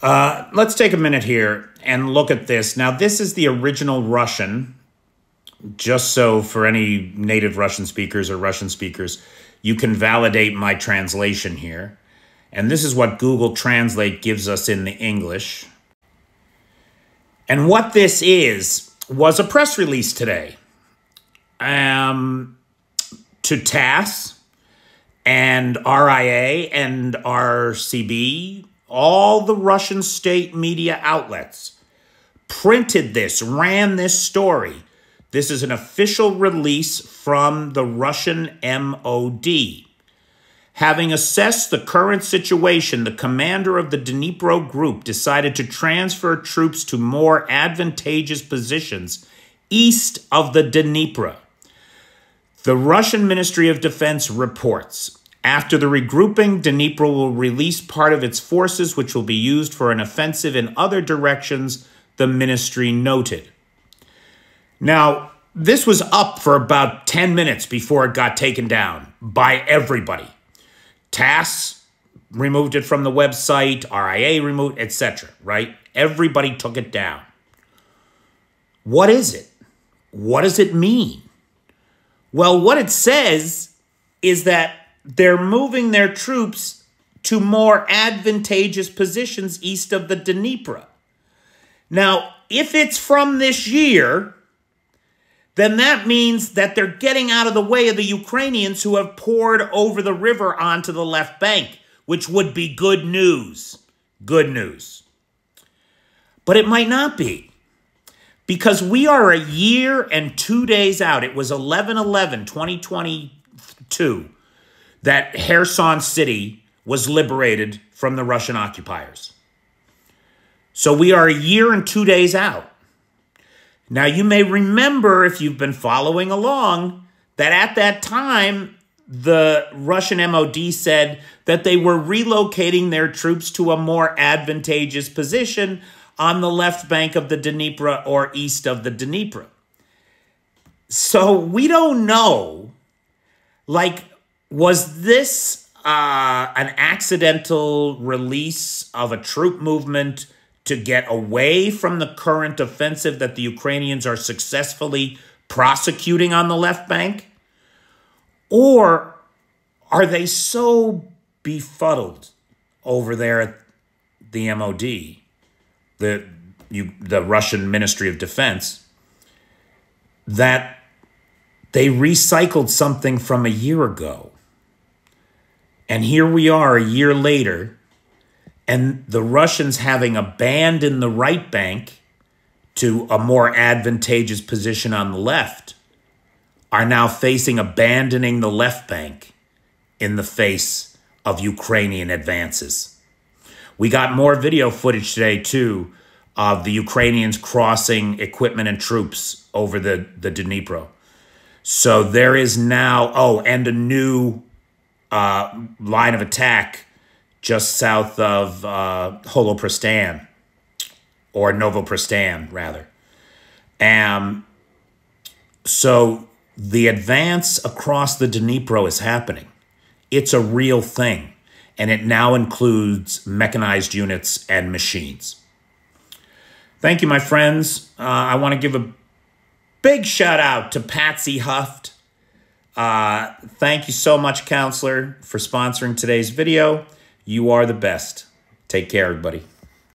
Let's take a minute here and look at this. Now, this is the original Russian, just so for any native Russian speakers or Russian speakers, you can validate my translation here. And this is what Google Translate gives us in the English. And what this was a press release today to TASS and RIA and RCB, all the Russian state media outlets printed this, ran this story. This is an official release from the Russian MOD. Having assessed the current situation, the commander of the Dnipro group decided to transfer troops to more advantageous positions east of the Dnipro. The Russian Ministry of Defense reports, after the regrouping, Dnipro will release part of its forces, which will be used for an offensive in other directions, the ministry noted. Now, this was up for about 10 minutes before it got taken down by everybody. TASS removed it from the website, RIA removed, etc., right? Everybody took it down. What is it? What does it mean? Well, what it says is that they're moving their troops to more advantageous positions east of the Dnipro. Now, if it's from this year, then that means that they're getting out of the way of the Ukrainians who have poured over the river onto the left bank, which would be good news. Good news. But it might not be, because we are a year and 2 days out. It was 11/11/2022 that Kherson City was liberated from the Russian occupiers. So we are a year and 2 days out. Now, you may remember, if you've been following along, that at that time, the Russian MOD said that they were relocating their troops to a more advantageous position on the left bank of the Dnipro or east of the Dnipro. So we don't know, like, was this an accidental release of a troop movement to get away from the current offensive that the Ukrainians are successfully prosecuting on the left bank? Or are they so befuddled over there at the MOD, the Russian Ministry of Defense, that they recycled something from a year ago? And here we are a year later, and the Russians, having abandoned the right bank to a more advantageous position on the left, are now facing abandoning the left bank in the face of Ukrainian advances. We got more video footage today, too, of the Ukrainians crossing equipment and troops over the Dnipro. So there is now, and a new line of attack just south of Holoprestan, or Novoprestan, rather. So the advance across the Dnipro is happening. It's a real thing, and it now includes mechanized units and machines. Thank you, my friends. I want to give a big shout out to Patsy Huft. Thank you so much, Counselor, for sponsoring today's video. You are the best. Take care, everybody.